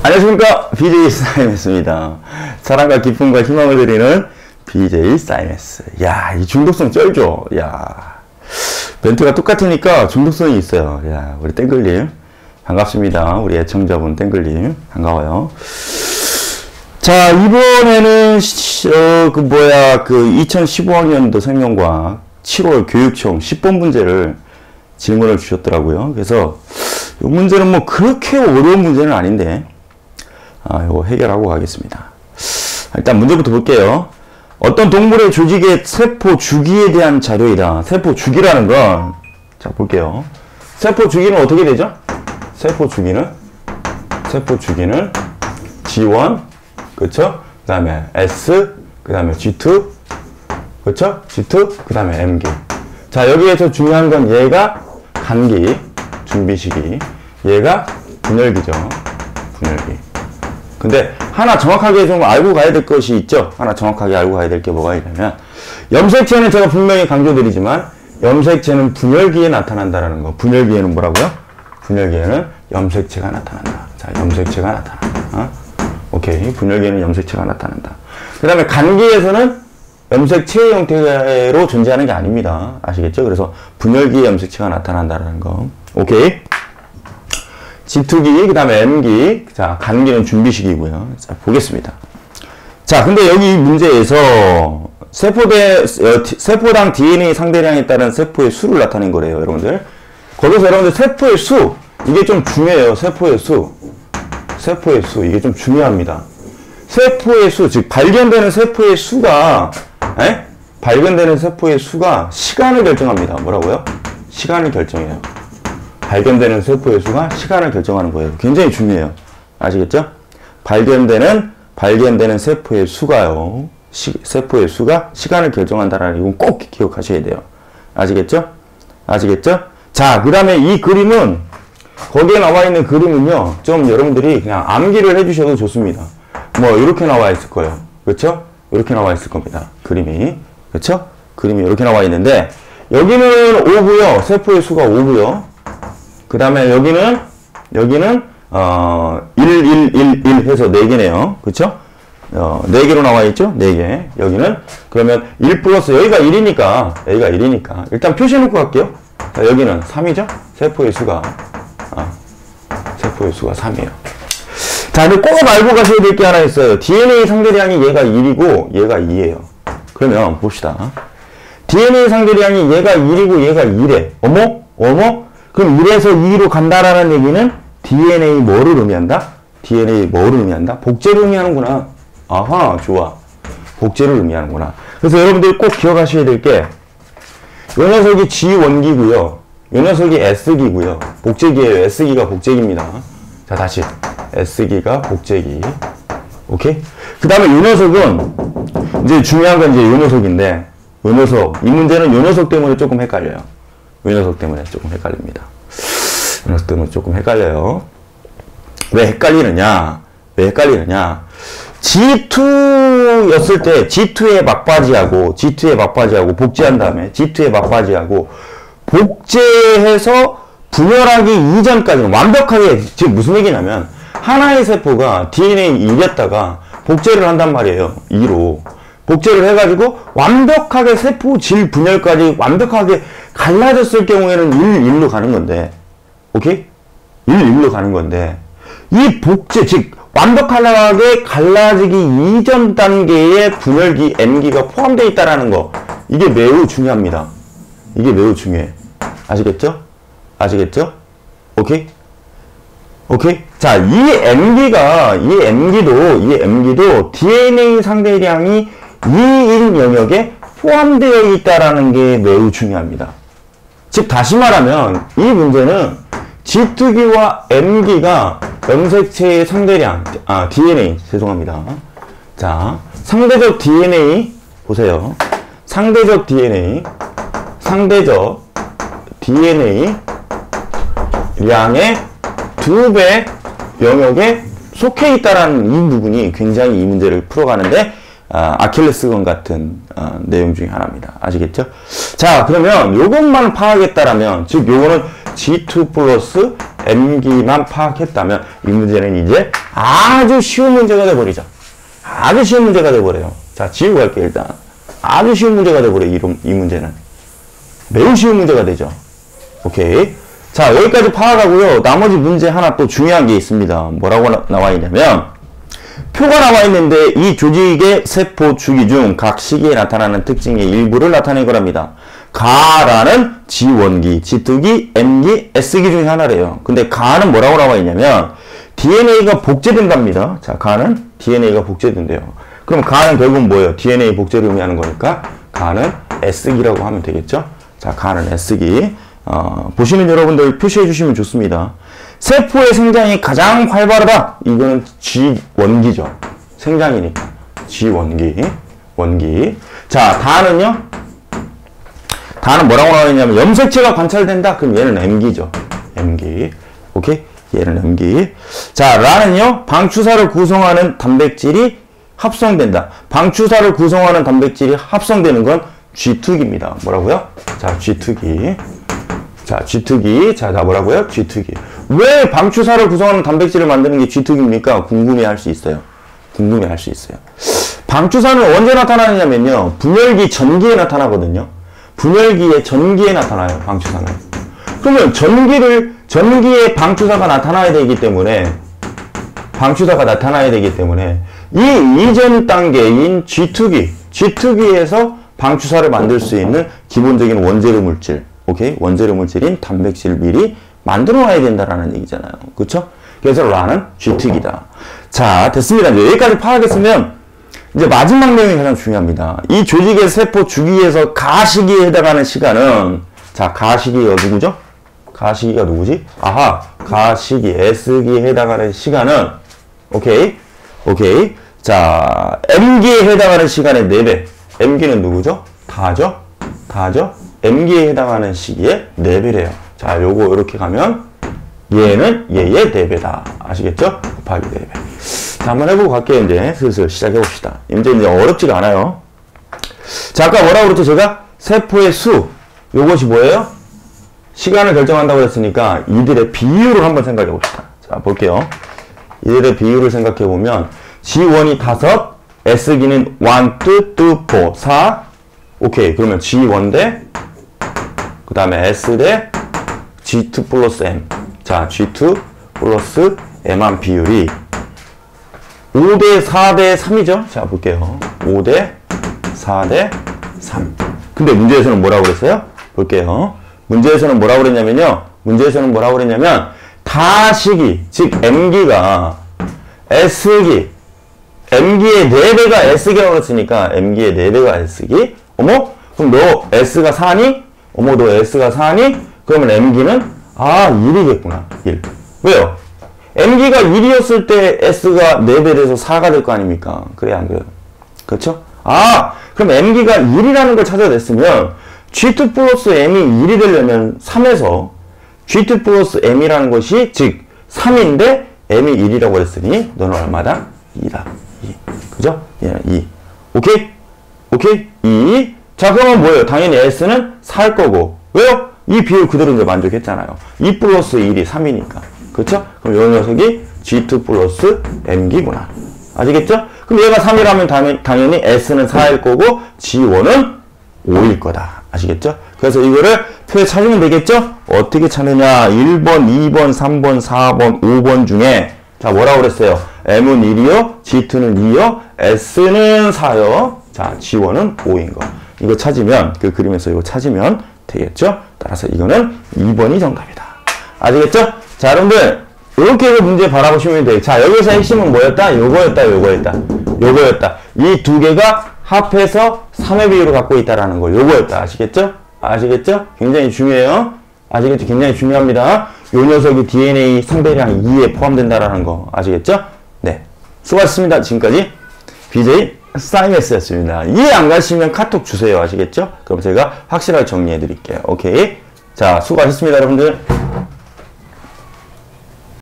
안녕하십니까, BJ 사이먼스입니다. 사랑과 기쁨과 희망을 드리는 BJ 사이먼스. 야, 이 중독성 쩔죠? 야, 멘트가 똑같으니까 중독성이 있어요. 야, 우리 땡글님 반갑습니다. 우리 애청자분 땡글님 반가워요. 자, 이번에는 2015학년도 생명과학 7월 교육청 10번 문제를 질문을 주셨더라고요. 그래서 이 문제는 뭐 그렇게 어려운 문제는 아닌데 이거 해결하고 가겠습니다. 일단 문제부터 볼게요. 어떤 동물의 조직의 세포 주기에 대한 자료이다. 세포 주기라는 건, 자, 볼게요. 세포 주기는 어떻게 되죠? 세포 주기는 G1, 그쵸? 그 다음에 S, 그 다음에 G2, 그쵸? G2, 그 다음에 M기. 자, 여기에서 중요한 건 얘가 간기, 준비시기, 얘가 분열기죠. 분열기. 근데 하나 정확하게 좀 알고 가야 될 것이 있죠. 하나 정확하게 알고 가야 될 게 뭐가 있냐면, 염색체는 제가 분명히 강조드리지만 염색체는 분열기에 나타난다라는 거. 분열기에는 뭐라고요? 분열기에는 염색체가 나타난다. 자, 염색체가 나타난다. 오케이. 분열기에는 염색체가 나타난다. 그 다음에 간기에서는 염색체의 형태로 존재하는 게 아닙니다. 아시겠죠? 그래서 분열기에 염색체가 나타난다라는 거. 오케이. G2기, 그 다음에 M기. 자, 간기는 준비식이고요. 자, 보겠습니다. 자, 근데 여기 문제에서 세포당 DNA 상대량에 따른 세포의 수를 나타낸 거래요, 여러분들. 거기서 여러분들 세포의 수, 이게 좀 중요해요. 세포의 수, 이게 좀 중요합니다. 세포의 수, 즉 발견되는 세포의 수가 시간을 결정합니다. 뭐라고요? 시간을 결정해요. 발견되는 세포의 수가 시간을 결정하는 거예요. 굉장히 중요해요. 아시겠죠? 발견되는 세포의 수가요. 세포의 수가 시간을 결정한다라는 이건 꼭 기억하셔야 돼요. 아시겠죠? 자, 그 다음에 이 그림은, 거기에 나와 있는 그림은요, 좀 여러분들이 그냥 암기를 해주셔도 좋습니다. 뭐, 이렇게 나와 있을 거예요. 그쵸? 이렇게 나와 있을 겁니다. 그림이. 그쵸? 그림이 이렇게 나와 있는데, 여기는 5고요. 세포의 수가 5고요. 그 다음에 여기는 1, 해서 4개네요. 그쵸? 4개로 나와 있죠? 4개. 여기는, 그러면 1 플러스, 여기가 1이니까, 일단 표시해놓고 갈게요. 자, 여기는 3이죠? 세포의 수가 3이에요. 자, 근데 꼭 알고 가셔야 될 게 하나 있어요. DNA 상대량이 얘가 1이고, 얘가 2예요. 그러면, 봅시다. DNA 상대량이 얘가 1이고, 얘가 2래. 어머? 그럼 1에서 2로 간다라는 얘기는 DNA 뭐를 의미한다? 복제를 의미하는구나. 아하, 좋아. 복제를 의미하는구나. 그래서 여러분들이 꼭 기억하셔야 될 게, 요 녀석이 G1기고요. 요 녀석이 S기고요. 복제기예요. S기가 복제기입니다. 자, 다시. S기가 복제기. 오케이? 그 다음에 요 녀석은, 이제 중요한 건 이제 요 녀석인데, 이 문제는 요 녀석 때문에 조금 헷갈려요. 요 녀석 때문에 조금 헷갈립니다. 요 녀석 때문에 조금 헷갈려요. 왜 헷갈리느냐? G2였을 때 G2에 막바지하고 복제한 다음에 G2에 막바지하고 복제해서 분열하기 이전까지는 완벽하게, 즉 무슨 얘기냐면 하나의 세포가 DNA 1이었다가 복제를 한단 말이에요. 2로 복제를 해가지고 완벽하게 세포 질 분열까지 완벽하게 갈라졌을 경우에는 1, 1로 가는 건데, 오케이? 1, 1로 가는 건데, 이 복제, 즉 완벽하게 갈라지기 이전 단계의 분열기 M기가 포함되어 있다라는 거, 이게 매우 중요합니다. 이게 매우 중요해. 아시겠죠? 오케이? 자, 이 M기도 DNA 상대량이 2인 영역에 포함되어 있다라는 게 매우 중요합니다. 즉, 다시 말하면, 이 문제는 G2기와 M기가 염색체의 상대량, DNA, 죄송합니다. 자, 상대적 DNA, 보세요. 상대적 DNA량의 2배 영역에 속해 있다라는 이 부분이 굉장히 이 문제를 풀어가는데 아킬레스건 같은 내용 중에 하나입니다. 아시겠죠? 자, 그러면 요것만 파악했다라면, 즉 요거는 G2 플러스 M기만 파악했다면 이 문제는 이제 아주 쉬운 문제가 돼버리죠. 아주 쉬운 문제가 돼버려요. 자, 지우고 갈게요, 일단. 아주 쉬운 문제가 돼버려요, 이 문제는. 매우 쉬운 문제가 되죠. 오케이. 자, 여기까지 파악하고요. 나머지 문제 하나 또 중요한 게 있습니다. 뭐라고 나와 있냐면, 표가 나와 있는데 이 조직의 세포 주기 중 각 시기에 나타나는 특징의 일부를 나타낸 거랍니다. 가라는 G1기, G2기, M기, S기 중에 하나래요. 근데 가는 뭐라고 나와 있냐면 DNA가 복제된답니다. 자, 가는 DNA가 복제된대요. 그럼 가는 결국 뭐예요? DNA 복제를 의미하는 거니까 가는 S기라고 하면 되겠죠? 자, 가는 S기. 보시는 여러분들 표시해 주시면 좋습니다. 세포의 생장이 가장 활발하다. 이거는 G1기죠. 생장이니까. G1기. 원기. 자, 다는요? 다는 뭐라고 나와 있냐면 염색체가 관찰된다. 그럼 얘는 M기죠. M기. 오케이? 얘는 M기. 자, 라는요? 방추사를 구성하는 단백질이 합성된다. 방추사를 구성하는 단백질이 합성되는 건 G2기입니다. 뭐라고요? 자, G2기. 자, G2기. 자, 나 뭐라고요? G2기. 왜 방추사를 구성하는 단백질을 만드는 게 G2기입니까? 궁금해할 수 있어요. 궁금해할 수 있어요. 방추사는 언제 나타나느냐면요. 분열기 전기에 나타나거든요. 분열기의 전기에 나타나요. 방추사는. 그러면 전기에 방추사가 나타나야 되기 때문에 이 이전 단계인 G2기에서 방추사를 만들 수 있는 기본적인 원재료 물질, 오케이? 원재료 물질인 단백질을 미리 만들어 놔야 된다라는 얘기잖아요. 그쵸? 그래서 라는 G2기다. 자, 됐습니다. 이제 여기까지 파악했으면 이제 마지막 내용이 가장 중요합니다. 이 조직의 세포 주기에서 가시기에 해당하는 시간은, 자, 가시기가 누구죠? 가시기가 누구지? 아하, 가시기, S기에 해당하는 시간은, 오케이. 자, M기에 해당하는 시간의 4배. M기는 누구죠? 다죠? M기에 해당하는 시기의 4배래요. 자, 요거 이렇게 가면 얘는 얘의 4배다. 아시겠죠? 곱하기 4배. 자, 한번 해보고 갈게요. 이제 슬슬 시작해봅시다. 이제 어렵지가 않아요. 자, 아까 뭐라고 그랬죠? 제가 세포의 수, 요것이 뭐예요? 시간을 결정한다고 했으니까 이들의 비율을 한번 생각해봅시다. 자, 볼게요. 이들의 비율을 생각해보면 G1이 5, S기는 1, 2, 4, 4. 오케이. 그러면 G1 대, 그 다음에 S 대 G2 플러스 M. 자, G2 플러스 M한 비율이 5대 4대 3이죠? 자, 볼게요. 5대 4대 3. 근데 문제에서는 뭐라고 그랬어요? 볼게요. 문제에서는 뭐라고 그랬냐면 다시기, 즉 M기가 S기, M기의 4배가 S기라고 그랬으니까 M기의 4배가 S기. 어머? 그럼 너 S가 4니? 어머, 너 S가 4니? 그러면 M기는 1이겠구나. 1. 왜요? M기가 1이었을 때 S가 4배 돼서 4가 될 거 아닙니까? 그래, 안 그래요? 그렇죠? 그럼 M기가 1이라는 걸 찾아냈으면 G2 플러스 M이 1이 되려면 3에서 G2 플러스 M이라는 것이 즉 3인데 M이 1이라고 했으니 너는 얼마다? 2다. 2. 그죠? 얘는 2. 오케이? 2. 자, 그러면 뭐예요? 당연히 S는 4일 거고. 왜요? 이 비율 그대로 이제 만족했잖아요. 2 플러스 1이 3이니까. 그쵸? 그럼 이 녀석이 G2 플러스 M기구나. 아시겠죠? 그럼 얘가 3이라면 당연히 S는 4일 거고 G1은 5일 거다. 아시겠죠? 그래서 이거를 표에 찾으면 되겠죠? 어떻게 찾느냐? 1번, 2번, 3번, 4번, 5번 중에 자, 뭐라고 그랬어요? M은 1이요, G2는 2요, S는 4요. 자, G1은 5인 거. 이거 찾으면, 그 그림에서 이거 찾으면 되겠죠? 따라서 이거는 2번이 정답이다. 아시겠죠? 자, 여러분들, 이렇게 해서 문제 바라보시면 돼요. 자, 여기서 핵심은 뭐였다? 요거였다. 이 두 개가 합해서 3의 비율을 갖고 있다라는 거. 요거였다. 아시겠죠? 굉장히 중요해요. 아시겠죠? 굉장히 중요합니다. 요 녀석이 DNA 상대량 2에 포함된다라는 거. 아시겠죠? 네. 수고하셨습니다. 지금까지 BJ 사이메스였습니다. 이해 안 가시면 카톡 주세요. 아시겠죠? 그럼 제가 확실하게 정리해 드릴게요. 오케이. 자, 수고하셨습니다, 여러분들.